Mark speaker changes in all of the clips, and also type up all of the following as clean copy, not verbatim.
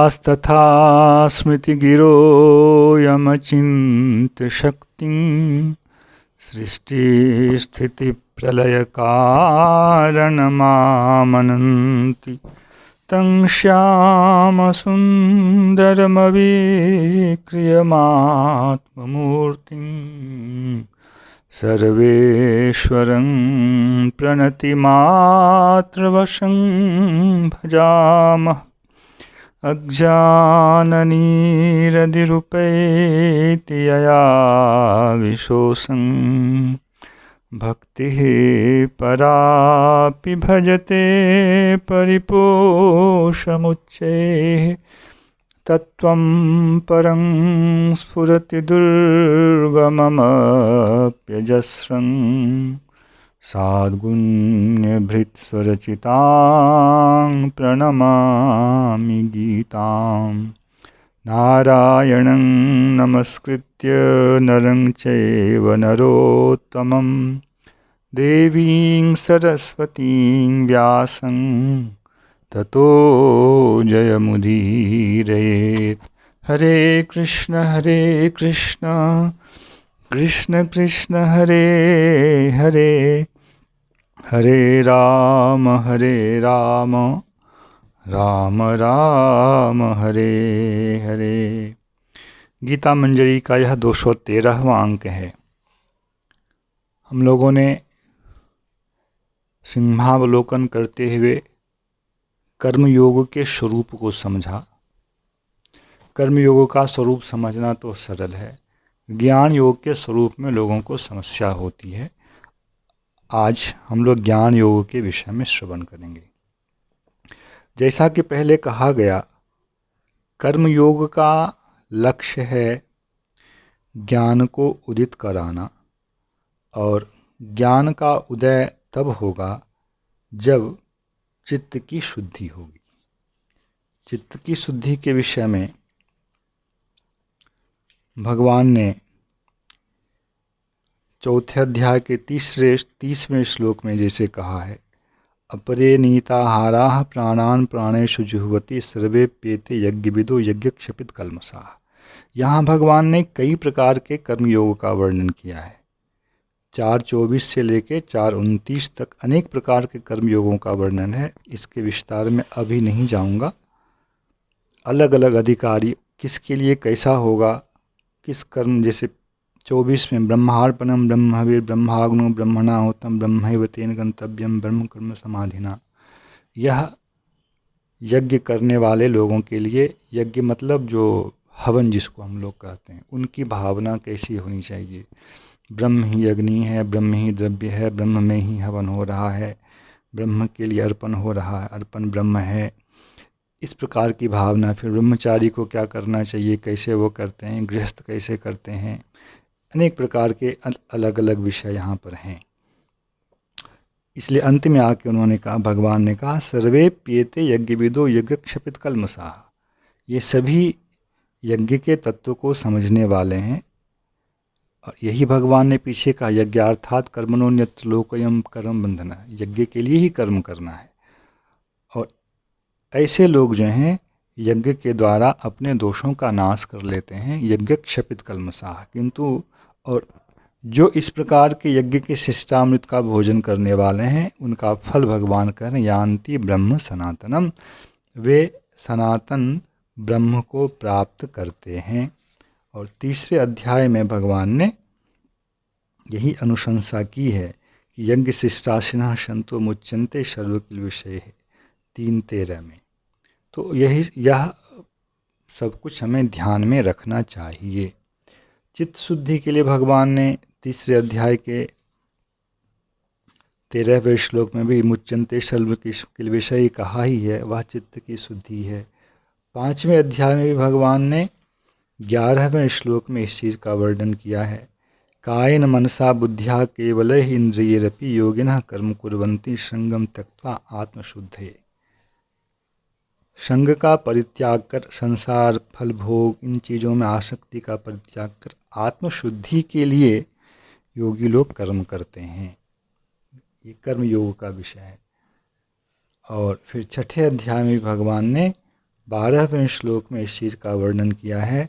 Speaker 1: वास्तथा स्मृतिगिरो यमचिन्त्य शक्तिं सृष्टिस्थितिप्रलयकारणमामनन्ति तं श्यामसुन्दरमविक्रियमात्ममूर्तिं सर्वेश्वरं प्रणतिमात्रवशं भजामः। अज्ञाननिरतिरुपैति यया विशोषं भक्तिः परापि भजते परिपोषमुच्चैः तत्त्वं परं स्फुरति दुर्गममप्यजस्रं साद्गुण्यभृत्स्वरचितां प्रणमामि गीतां। नारायणं नमस्कृत्य नरं चैव नरोत्तमं देवीं सरस्वतीं व्यासं ततो जयमुदीरयेत्। हरे कृष्ण कृष्ण कृष्ण हरे हरे, हरे राम राम राम हरे हरे। गीता मंजरी का यह 213वां अंक है। हम लोगों ने सिंहावलोकन करते हुए कर्मयोग के स्वरूप को समझा। कर्मयोग का स्वरूप समझना तो सरल है, ज्ञान योग के स्वरूप में लोगों को समस्या होती है। आज हम लोग ज्ञान योग के विषय में श्रवण करेंगे। जैसा कि पहले कहा गया, कर्मयोग का लक्ष्य है ज्ञान को उदित कराना, और ज्ञान का उदय तब होगा जब चित्त की शुद्धि होगी। चित्त की शुद्धि के विषय में भगवान ने चौथे अध्याय के 30वें श्लोक में जैसे कहा है, अपरे नीताहाराः प्राणान् प्राणेषु जुह्वति सर्वे पेते यज्ञविदो यज्ञक्षपित कल्मषाः। यहाँ भगवान ने कई प्रकार के कर्मयोग का वर्णन किया है। 4:24 से लेकर 4:29 तक अनेक प्रकार के कर्मयोगों का वर्णन है। इसके विस्तार में अभी नहीं जाऊँगा। अलग अलग अधिकारी किसके लिए कैसा होगा, किस कर्म, जैसे 24 में ब्रह्मार्पणम ब्रह्मवीर ब्रह्माग्नो ब्रह्मणाहुतम ब्रह्मैव तेन गंतव्यम ब्रह्म कर्म समाधिना। यह यज्ञ करने वाले लोगों के लिए, यज्ञ मतलब जो हवन जिसको हम लोग कहते हैं, उनकी भावना कैसी होनी चाहिए। ब्रह्म ही अग्नि है, ब्रह्म ही द्रव्य है, ब्रह्म में ही हवन हो रहा है, ब्रह्म के लिए अर्पण हो रहा है, अर्पण ब्रह्म है, इस प्रकार की भावना। फिर ब्रह्मचारी को क्या करना चाहिए, कैसे वो करते हैं, गृहस्थ कैसे करते हैं, अनेक प्रकार के अलग अलग विषय यहाँ पर हैं। इसलिए अंत में आके उन्होंने कहा, भगवान ने कहा, सर्वे प्येते यज्ञविदो यज्ञक्षपित कल्मषाः। ये सभी यज्ञ के तत्व को समझने वाले हैं। और यही भगवान ने पीछे कहा, यज्ञार्थात् कर्मणोऽन्यत्र लोकोऽयं कर्म बंधनः। यज्ञ के लिए ही कर्म करना है। और ऐसे लोग जो हैं यज्ञ के द्वारा अपने दोषों का नाश कर लेते हैं, यज्ञ क्षपित कल्मषाः। किंतु और जो इस प्रकार के यज्ञ के शिष्टामृत का भोजन करने वाले हैं, उनका फल भगवान कह रहे हैं, यान्ति ब्रह्म सनातनम। वे सनातन ब्रह्म को प्राप्त करते हैं। और 3 अध्याय में भगवान ने यही अनुशंसा की है कि यज्ञ शिष्टाशिनः सन्तो मुच्यन्ते सर्वकिल विषये 3:13 में। तो यह सब कुछ हमें ध्यान में रखना चाहिए। चित्त शुद्धि के लिए भगवान ने 3 अध्याय के 13वें श्लोक में भी मुच्यन्ते सर्वकिल विषय कहा ही है, वह चित्त की शुद्धि है। 5वें अध्याय में भी भगवान ने 11वें श्लोक में इस चीज़ का वर्णन किया है, कायेन मनसा बुद्ध्या केवलैः इन्द्रियैरपि योगिनः कर्म कुर्वन्ति संगम त्यक्त्वा आत्मशुद्धये। संग का परित्याग कर, संसार फल भोग इन चीज़ों में आसक्ति का परित्याग कर आत्मशुद्धि के लिए योगी लोग कर्म करते हैं। ये कर्म योग का विषय है। और फिर 6ठे अध्याय में भगवान ने 12वें श्लोक में इस चीज़ का वर्णन किया है।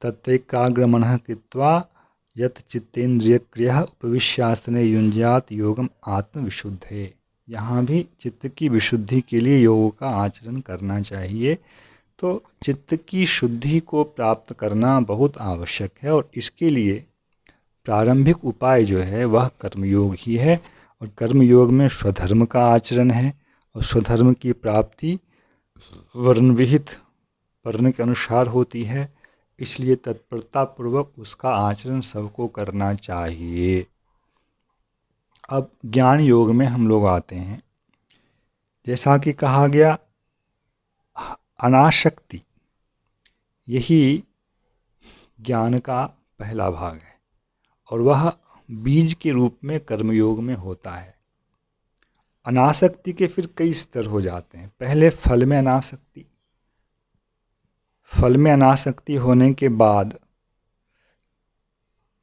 Speaker 1: तत्रैकाग्रमनः कृत्वा यत् चित्तेन्द्रियक्रियः उपविश्यासने युञ्ज्यात् योगम आत्मविशुद्धे। यहाँ भी चित्त की विशुद्धि के लिए योग का आचरण करना चाहिए। तो चित्त की शुद्धि को प्राप्त करना बहुत आवश्यक है और इसके लिए प्रारंभिक उपाय जो है वह कर्मयोग ही है। और कर्मयोग में स्वधर्म का आचरण है और स्वधर्म की प्राप्ति वर्ण विहित वर्ण के अनुसार होती है, इसलिए तत्परतापूर्वक उसका आचरण सबको करना चाहिए। अब ज्ञान योग में हम लोग आते हैं। जैसा कि कहा गया, अनासक्ति यही ज्ञान का पहला भाग है और वह बीज के रूप में कर्मयोग में होता है। अनासक्ति के फिर कई स्तर हो जाते हैं। पहले फल में अनासक्ति, फल में अनासक्ति होने के बाद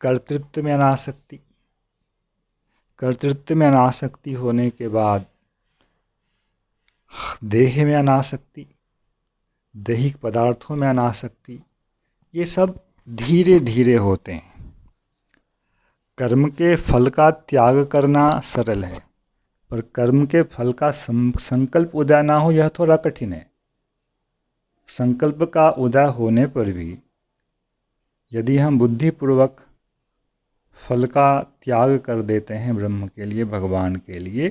Speaker 1: कर्तृत्व में अनासक्ति, कर्तृत्व में अनासक्ति होने के बाद देह में अनासक्ति, दैहिक पदार्थों में अनासक्ति। ये सब धीरे धीरे होते हैं। कर्म के फल का त्याग करना सरल है, पर कर्म के फल का संकल्प उदय ना हो यह थोड़ा कठिन है। संकल्प का उदय होने पर भी यदि हम बुद्धिपूर्वक फल का त्याग कर देते हैं ब्रह्म के लिए, भगवान के लिए,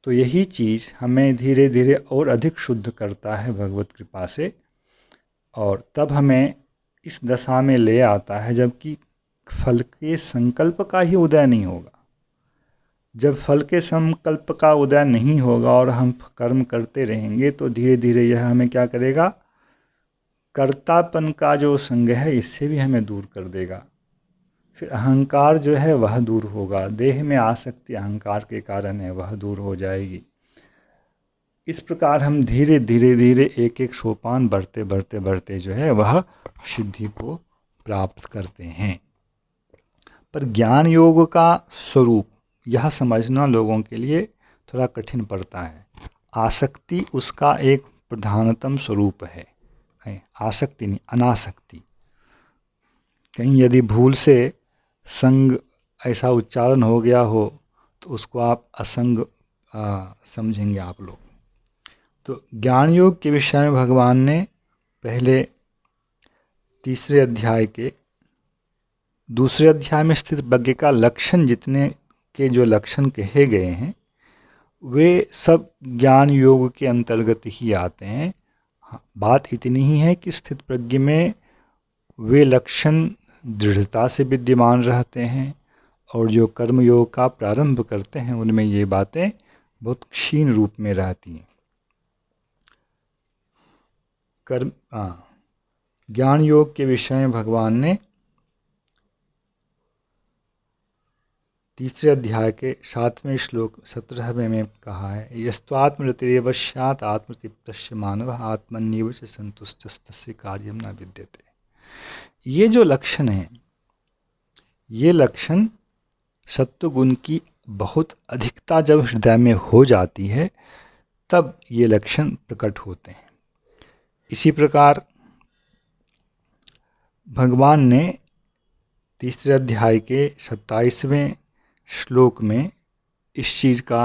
Speaker 1: तो यही चीज़ हमें धीरे धीरे और अधिक शुद्ध करता है भगवत कृपा से, और तब हमें इस दशा में ले आता है जबकि फल के संकल्प का ही उदय नहीं होगा। जब फल के संकल्प का उदय नहीं होगा और हम कर्म करते रहेंगे तो धीरे धीरे यह हमें क्या करेगा, कर्तापन का जो संग है इससे भी हमें दूर कर देगा। फिर अहंकार जो है वह दूर होगा, देह में आसक्ति अहंकार के कारण है वह दूर हो जाएगी। इस प्रकार हम धीरे धीरे धीरे एक एक सोपान बढ़ते बढ़ते बढ़ते जो है वह सिद्धि को प्राप्त करते हैं। पर ज्ञान योग का स्वरूप यह समझना लोगों के लिए थोड़ा कठिन पड़ता है। आसक्ति उसका एक प्रधानतम स्वरूप है, आसक्ति नहीं, अनासक्ति। कहीं यदि भूल से संग ऐसा उच्चारण हो गया हो तो उसको आप असंग समझेंगे आप लोग। तो ज्ञान योग के विषय में भगवान ने पहले तीसरे अध्याय के दूसरे अध्याय में स्थित प्रज्ञ का लक्षण, जितने के जो लक्षण कहे गए हैं वे सब ज्ञान योग के अंतर्गत ही आते हैं। बात इतनी ही है कि स्थित प्रज्ञ में वे लक्षण दृढ़ता से विद्यमान रहते हैं और जो कर्म योग का प्रारंभ करते हैं उनमें ये बातें बहुत क्षीण रूप में रहती हैं। ज्ञान योग के विषय में भगवान ने तीसरे अध्याय के 7वें श्लोक 17वें में कहा है, यस्त्वात्मरतिरेव स्यात् आत्मतृप्तस्य मानवः आत्मन्येव च संतुष्टस्तस्य कार्यं न विद्यते। ये जो लक्षण हैं, ये लक्षण सत्वगुण की बहुत अधिकता जब हृदय में हो जाती है तब ये लक्षण प्रकट होते हैं। इसी प्रकार भगवान ने तीसरे अध्याय के 27वें श्लोक में इस चीज़ का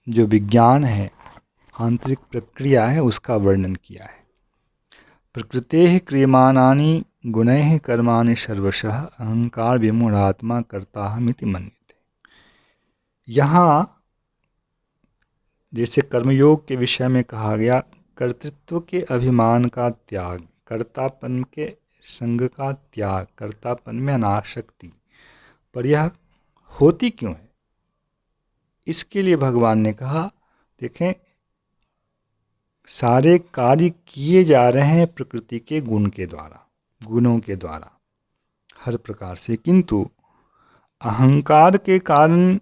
Speaker 1: जो विज्ञान है, आंतरिक प्रक्रिया है, उसका वर्णन किया है। प्रकृतेः क्रियमाणानि गुणैः कर्माणि सर्वशः अहंकार विमूढ़ात्मा कर्ताहमिति मन्यते। यहाँ जैसे कर्मयोग के विषय में कहा गया, कर्तृत्व के अभिमान का त्याग, कर्तापन के संग का त्याग, कर्तापन में अनासक्ति, पर यह होती क्यों है? इसके लिए भगवान ने कहा, देखें सारे कार्य किए जा रहे हैं प्रकृति के गुण के द्वारा, गुणों के द्वारा हर प्रकार से, किंतु अहंकार के कारण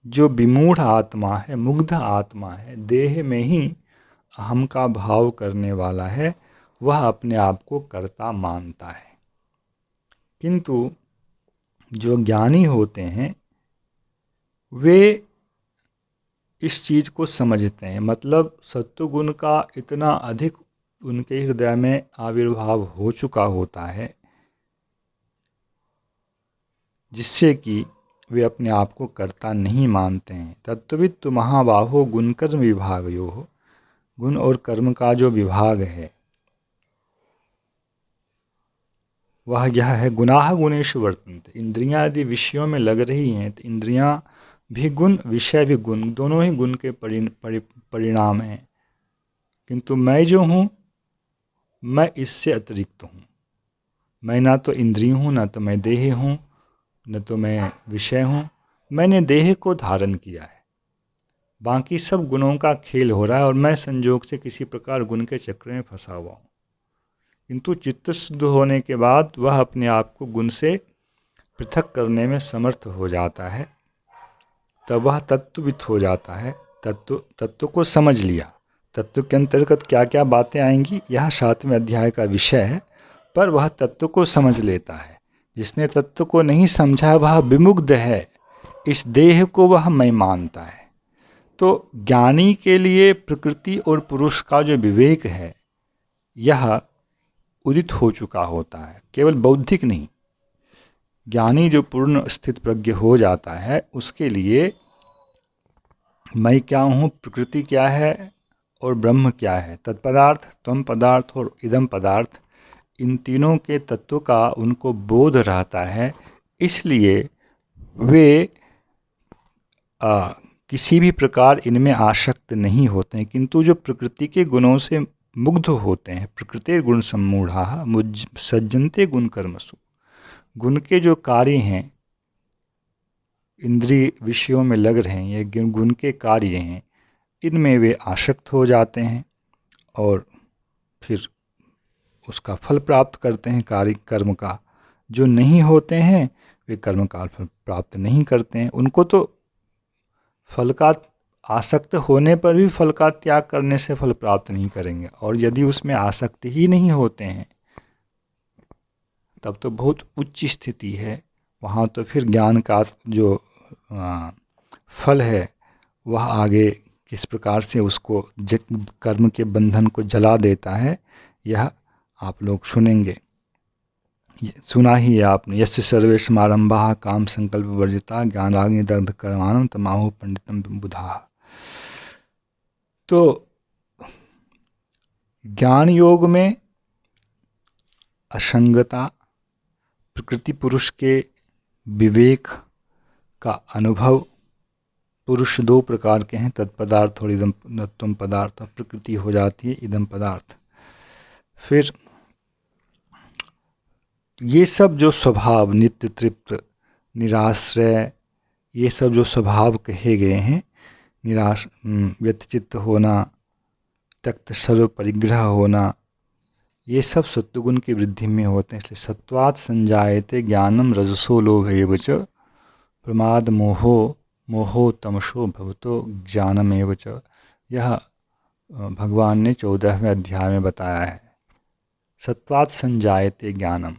Speaker 1: जो विमूढ़ आत्मा है, मुग्ध आत्मा है, देह में ही अहम का भाव करने वाला है, वह अपने आप को कर्ता मानता है। किंतु जो ज्ञानी होते हैं वे इस चीज़ को समझते हैं, मतलब सत्वगुण का इतना अधिक उनके हृदय में आविर्भाव हो चुका होता है, जिससे कि वे अपने आप को कर्ता नहीं मानते हैं। तत्त्ववित्तु महाबाहो गुणकर्म विभागयोः, गुण और कर्म का जो विभाग है वह यह है, गुणाः गुणेषु वर्तन्ते। इंद्रियां यदि विषयों में लग रही हैं तो इंद्रियां भी गुण, विषय भी गुण, दोनों ही गुण के परिणाम हैं। किंतु मैं जो हूँ, मैं इससे अतिरिक्त हूँ। मैं ना तो इंद्रिय हूँ, ना तो मैं देह हूँ, न तो मैं विषय हूँ। मैंने देह को धारण किया है, बाकी सब गुणों का खेल हो रहा है और मैं संजोग से किसी प्रकार गुण के चक्र में फंसा हुआ हूँ। किंतु चित्त शुद्ध होने के बाद वह अपने आप को गुण से पृथक करने में समर्थ हो जाता है, तब वह तत्वविद हो जाता है। तत्व को समझ लिया। तत्व के अंतर्गत क्या क्या बातें आएंगी यह 7वें अध्याय का विषय है, पर वह तत्व को समझ लेता है। जिसने तत्व को नहीं समझा वह विमुग्ध है, इस देह को वह मैं मानता है। तो ज्ञानी के लिए प्रकृति और पुरुष का जो विवेक है यह उदित हो चुका होता है, केवल बौद्धिक नहीं। ज्ञानी जो पूर्ण स्थित प्रज्ञ हो जाता है उसके लिए मैं क्या हूँ, प्रकृति क्या है और ब्रह्म क्या है, तत्पदार्थ, त्वम पदार्थ और इदम पदार्थ, इन तीनों के तत्व का उनको बोध रहता है। इसलिए वे किसी भी प्रकार इनमें आसक्त नहीं होते हैं, किंतु जो प्रकृति के गुणों से मुग्ध होते हैं, प्रकृति गुण सम्मूढ़ा सज्जनते गुण कर्मसु, गुण के जो कार्य हैं, इंद्रिय विषयों में लग रहे हैं, ये गुण के कार्य हैं, इनमें वे आसक्त हो जाते हैं और फिर उसका फल प्राप्त करते हैं, कार्य कर्म का। जो नहीं होते हैं वे कर्म का फल प्राप्त नहीं करते हैं। उनको तो फल का आसक्त होने पर भी फल का त्याग करने से फल प्राप्त नहीं करेंगे, और यदि उसमें आसक्त ही नहीं होते हैं तब तो बहुत उच्च स्थिति है। वहाँ तो फिर ज्ञान का जो फल है वह आगे किस प्रकार से उसको कर्म के बंधन को जला देता है यह आप लोग सुनेंगे, सुना ही है आपने। यस्य सर्वे समारंभाः काम संकल्प वर्जिता ज्ञानाग्नि दग्ध कर्माणं तमाहुः पंडितम बुधाः। तो ज्ञान योग में असंगता, प्रकृति पुरुष के विवेक का अनुभव, पुरुष दो प्रकार के हैं, तत्पदार्थ और इदम तत्व पदार्थ। प्रकृति हो जाती है इदम पदार्थ। फिर ये सब जो स्वभाव, नित्य तृप्त, निराश्रय, ये सब जो स्वभाव कहे गए हैं, निराश व्यतिचित्त होना, त्यक्त सर्व परिग्रह होना, ये सब सत्वगुण की वृद्धि में होते हैं। इसलिए सत्वात् संजायते ज्ञानम रजसो लोभेव च प्रमाद मोहो तमसो भवतो ज्ञानमेव च। यह भगवान ने 14वें अध्याय में बताया है। सत्वात् संजायते ज्ञानम,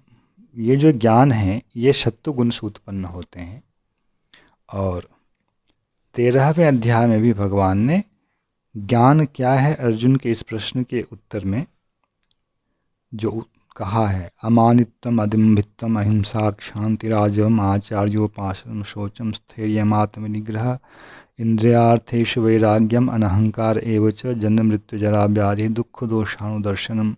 Speaker 1: ये जो ज्ञान है ये सत्वगुण से उत्पन्न होते हैं। और 13वें अध्याय में भी भगवान ने ज्ञान क्या है अर्जुन के इस प्रश्न के उत्तर में जो कहा है, अमानित्वम अदम्भित्वम अहिंसा क्षांतिराजवम आचार्योपासनम शौचम स्थैर्यमात्मनिग्रह इंद्रियार्थेषु वैराग्यम अनहंकार एव च जन्म मृत्यु जरा व्याधि दुख दोषानुदर्शनम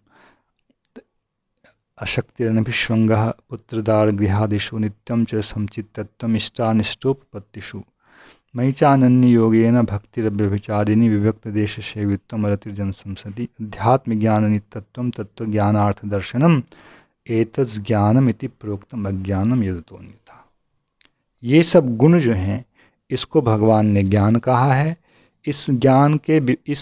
Speaker 1: अशक्तिरनभिष्वंगः पुत्रदार गृहादिषु नित्यं च संचित्तत्वम इष्टानिष्टोपपत्तिषु मयि चानन्य योगेन भक्तिरव्यभिचारिणी विभक्त देश सेवित्वम रतिर्जन संसदि अध्यात्म ज्ञान नित्यत्वम तत्व ज्ञानार्थ दर्शनम एतत् ज्ञानम इति प्रोक्तम अज्ञानम यदतोन्यथा। ये सब गुण जो हैं इसको भगवान ने ज्ञान कहा है। इस ज्ञान के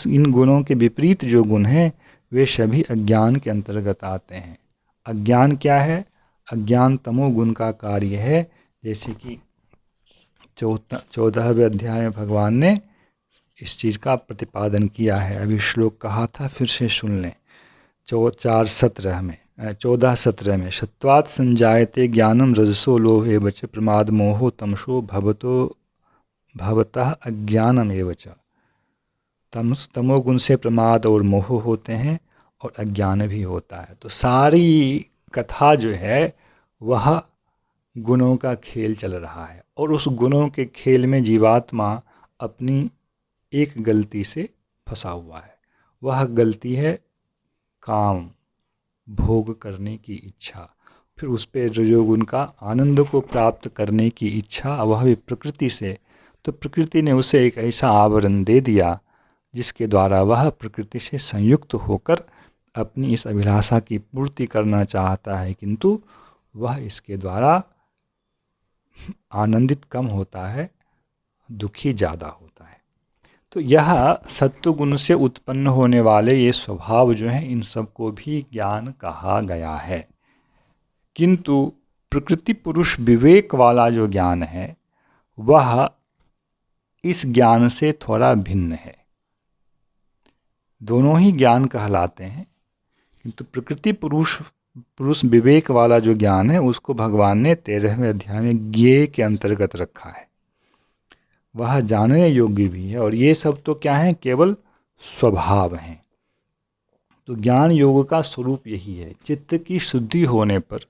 Speaker 1: इन गुणों के विपरीत जो गुण हैं वे सभी अज्ञान के अंतर्गत आते हैं। अज्ञान क्या है? अज्ञान तमोगुण का कार्य है। जैसे कि 14वें अध्याय में भगवान ने इस चीज़ का प्रतिपादन किया है। अभी श्लोक कहा था, फिर से सुन लें। 14-17 में सत्वात् संजायते ज्ञानम रजसो लोभेव च प्रमाद मोहो तमसो भवतः अज्ञानम एव च। तमोगुण से प्रमाद और मोह होते हैं और अज्ञान भी होता है। तो सारी कथा जो है वह गुणों का खेल चल रहा है, और उस गुणों के खेल में जीवात्मा अपनी एक गलती से फंसा हुआ है। वह गलती है काम, भोग करने की इच्छा, फिर उस पे रजोगुण का आनंद को प्राप्त करने की इच्छा, वह भी प्रकृति से। तो प्रकृति ने उसे एक ऐसा आवरण दे दिया जिसके द्वारा वह प्रकृति से संयुक्त होकर अपनी इस अभिलाषा की पूर्ति करना चाहता है, किंतु वह इसके द्वारा आनंदित कम होता है, दुखी ज़्यादा होता है। तो यह सत्वगुण से उत्पन्न होने वाले ये स्वभाव जो हैं, इन सबको भी ज्ञान कहा गया है। किंतु प्रकृति पुरुष विवेक वाला जो ज्ञान है वह इस ज्ञान से थोड़ा भिन्न है। दोनों ही ज्ञान कहलाते हैं, किंतु प्रकृति पुरुष विवेक वाला जो ज्ञान है उसको भगवान ने 13वें अध्याय में ज्ञेय के अंतर्गत रखा है। वह जानने योग्य भी है, और ये सब तो क्या है, केवल स्वभाव हैं। तो ज्ञान योग का स्वरूप यही है। चित्त की शुद्धि होने पर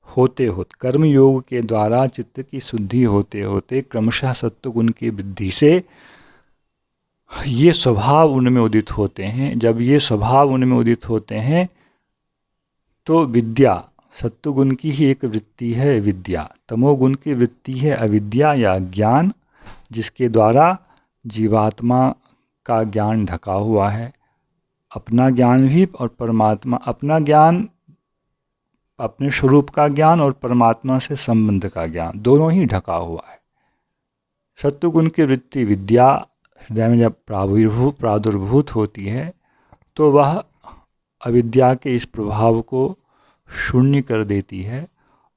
Speaker 1: होते कर्म योग के द्वारा चित्त की शुद्धि होते होते क्रमशः सत्वगुण की वृद्धि से ये स्वभाव उनमें उदित होते हैं। जब ये स्वभाव उनमें उदित होते हैं तो विद्या, सत्वगुण की ही एक वृत्ति है विद्या, तमोगुण की वृत्ति है अविद्या या ज्ञान, जिसके द्वारा जीवात्मा का ज्ञान ढका हुआ है। अपना ज्ञान भी और परमात्मा, अपना ज्ञान अपने स्वरूप का ज्ञान और परमात्मा से संबंध का ज्ञान, दोनों ही ढका हुआ है। सत्वगुण की वृत्ति विद्या हृदय में जब प्रादुर्भूत होती है तो वह अविद्या के इस प्रभाव को शून्य कर देती है,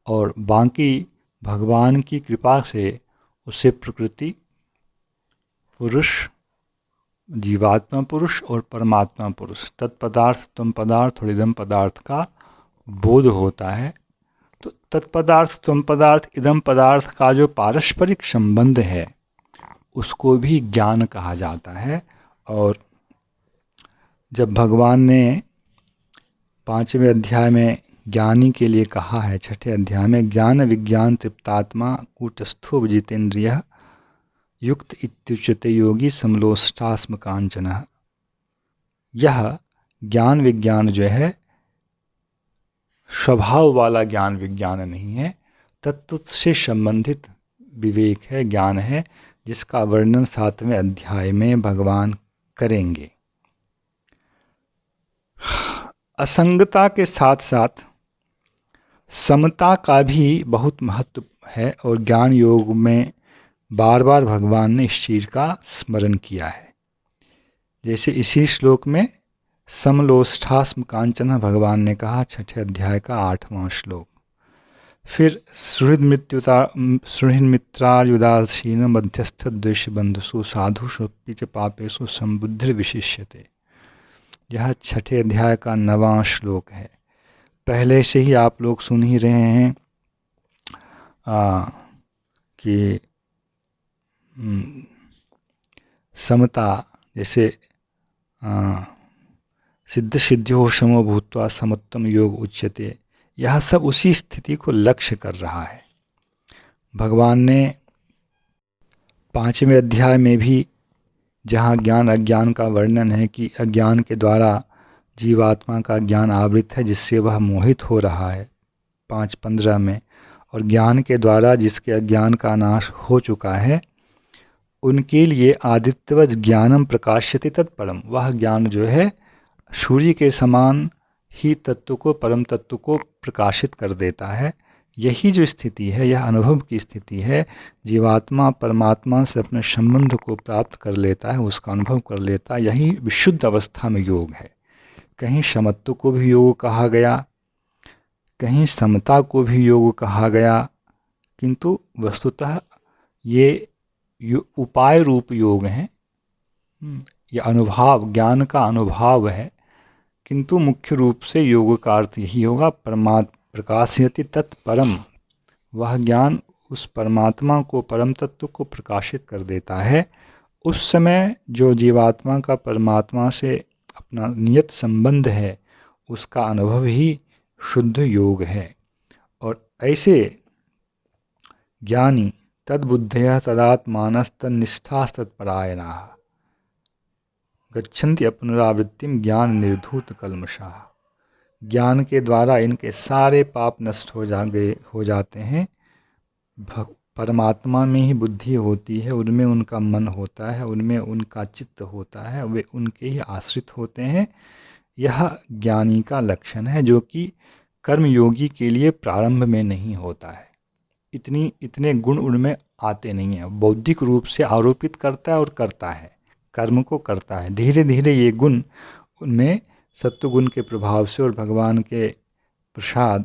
Speaker 1: और बाकी भगवान की कृपा से उसे प्रकृति पुरुष, जीवात्मा पुरुष और परमात्मा पुरुष, तत्पदार्थ तम पदार्थ और इदम पदार्थ का बोध होता है। तो तत्पदार्थ तम पदार्थ इदम पदार्थ का जो पारस्परिक संबंध है उसको भी ज्ञान कहा जाता है। और जब भगवान ने 5वें अध्याय में ज्ञानी के लिए कहा है, 6ठे अध्याय में, ज्ञान विज्ञान तृप्तात्मा कूटस्थो विजितेन्द्रियः युक्त इत्युच्यते योगी समलोष्टास्म कांचनः। यह ज्ञान विज्ञान जो है स्वभाव वाला ज्ञान विज्ञान नहीं है, तत्व से संबंधित विवेक है, ज्ञान है, जिसका वर्णन 7वें अध्याय में भगवान करेंगे। असंगता के साथ साथ समता का भी बहुत महत्व है, और ज्ञान योग में बार बार भगवान ने इस चीज़ का स्मरण किया है। जैसे इसी श्लोक में समलोष्ठास्म कांचन भगवान ने कहा, 6ठे अध्याय का 8वां श्लोक। फिर सुहृन्मित्रार्युदासीन मध्यस्थ द्वेष बंधुषु साधुषु च पापेषु संबुद्धिर्विशिष्यते। यह 6ठे अध्याय का 9वां श्लोक है। पहले से ही आप लोग सुन ही रहे हैं कि समता, जैसे सिद्ध सिद्ध्यो समो भूत्वा समत्वम योग उच्यते, यह सब उसी स्थिति को लक्ष्य कर रहा है। भगवान ने 5वें अध्याय में भी, जहाँ ज्ञान अज्ञान का वर्णन है कि अज्ञान के द्वारा जीवात्मा का ज्ञान आवृत है जिससे वह मोहित हो रहा है 5:15 में, और ज्ञान के द्वारा जिसके अज्ञान का नाश हो चुका है उनके लिए आदित्यवज ज्ञानम प्रकाश्यते तत्परम। वह ज्ञान जो है सूर्य के समान ही तत्व को, परम तत्व को प्रकाशित कर देता है। यही जो स्थिति है, यह अनुभव की स्थिति है। जीवात्मा परमात्मा से अपने संबंध को प्राप्त कर लेता है, उसका अनुभव कर लेता है। यही विशुद्ध अवस्था में योग है। कहीं समत्व को भी योग कहा गया, कहीं समता को भी योग कहा गया, किंतु वस्तुतः ये उपाय रूप योग हैं। ये अनुभव, ज्ञान का अनुभव है, किंतु मुख्य रूप से योग का अर्थ यही होगा, प्रकाशयति तत्परम। वह ज्ञान उस परमात्मा को, परम तत्व को प्रकाशित कर देता है। उस समय जो जीवात्मा का परमात्मा से अपना नियत संबंध है उसका अनुभव ही शुद्ध योग है। और ऐसे ज्ञानी तद्बुद्धयः तदात्मानस्तन्निष्ठास्तत्परायणाः गच्छन्ति पुनरावृत्तिम ज्ञान निर्धूत कल्मषाः। ज्ञान के द्वारा इनके सारे पाप नष्ट हो जाते हैं। परमात्मा में ही बुद्धि होती है, उनमें उनका मन होता है, उनमें उनका चित्त होता है, वे उनके ही आश्रित होते हैं। यह ज्ञानी का लक्षण है, जो कि कर्मयोगी के लिए प्रारंभ में नहीं होता है। इतने गुण उनमें आते नहीं हैं। बौद्धिक रूप से आरोपित करता है और करता है, कर्म को करता है। धीरे धीरे ये गुण उनमें सत्वगुण के प्रभाव से और भगवान के प्रसाद,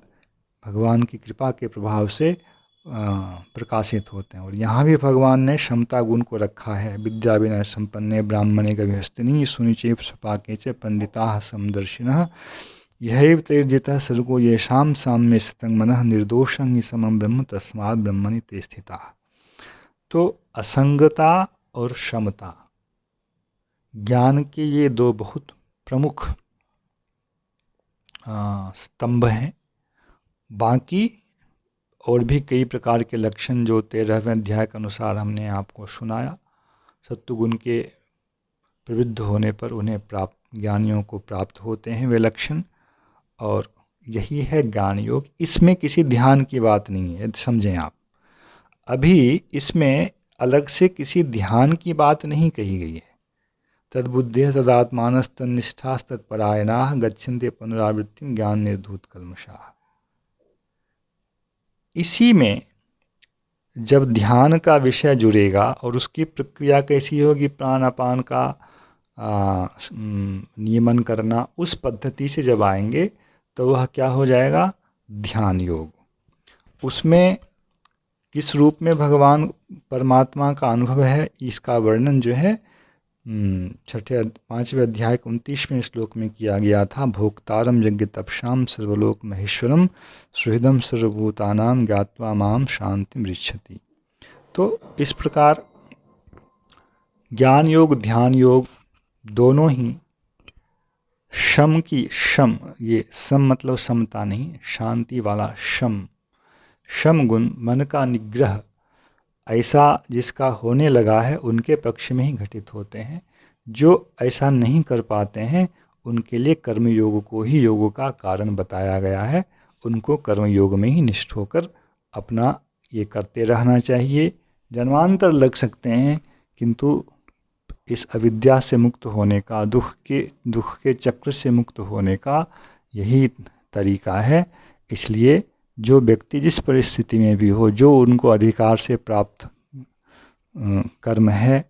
Speaker 1: भगवान की कृपा के प्रभाव से प्रकाशित होते हैं। और यहाँ भी भगवान ने क्षमता गुण को रखा है। विद्या विनय संपन्ने ब्राह्मणे गविहस्तिनि सुनिचेप सपाके च पंडिता समदर्शिनः यहैव तैर्जितः सर्गो येषां साम्ये स्थितं मनः निर्दोषं हि समं ब्रह्म तस्मात् ब्रह्मणि ते स्थिताः। तो असंगता और क्षमता ज्ञान के ये दो बहुत प्रमुख स्तंभ हैं। बाकी और भी कई प्रकार के लक्षण जो 13वें अध्याय के अनुसार हमने आपको सुनाया, सत्वगुण के प्रवृद्ध होने पर उन्हें ज्ञानियों को प्राप्त होते हैं वे लक्षण, और यही है ज्ञान योग। इसमें किसी ध्यान की बात नहीं है, समझें आप। अभी इसमें अलग से किसी ध्यान की बात नहीं कही गई है। तद्बुद्धयः तदात्मानस्तन्निष्ठास्तत्परायणाः गच्छन्ति पुनरावृत्तिम ज्ञान निर्धूत कल्मषाः। इसी में जब ध्यान का विषय जुड़ेगा और उसकी प्रक्रिया कैसी होगी, प्राण अपान का नियमन करना, उस पद्धति से जब आएंगे तो वह क्या हो जाएगा, ध्यान योग। उसमें किस रूप में भगवान परमात्मा का अनुभव है, इसका वर्णन जो है 5वें अध्याय के 29वें श्लोक में किया गया था। भोक्तारम यज्ञ तपसाम सर्वलोक महेश्वरम सुहृदम सर्वभूतानां ज्ञात्वा माम शांतिम ऋच्छति। तो इस प्रकार ज्ञान योग ध्यान योग दोनों ही शम की शम, ये सम मतलब समता नहीं, शांति वाला शम, शम गुण मन का निग्रह ऐसा जिसका होने लगा है उनके पक्ष में ही घटित होते हैं। जो ऐसा नहीं कर पाते हैं उनके लिए कर्मयोग को ही योग का कारण बताया गया है। उनको कर्मयोग में ही निष्ठ होकर अपना ये करते रहना चाहिए। जन्मांतर लग सकते हैं, किंतु इस अविद्या से मुक्त होने का, दुख के चक्र से मुक्त होने का यही तरीका है। इसलिए जो व्यक्ति जिस परिस्थिति में भी हो, जो उनको अधिकार से प्राप्त कर्म है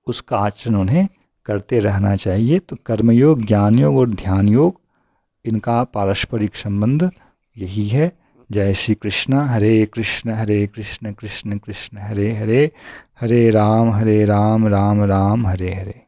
Speaker 1: उसका आचरण उन्हें करते रहना चाहिए। तो कर्मयोग, ज्ञान योग और ध्यान योग, इनका पारस्परिक संबंध यही है। जय श्री कृष्ण। हरे कृष्ण कृष्ण कृष्ण हरे हरे, हरे राम राम राम हरे हरे।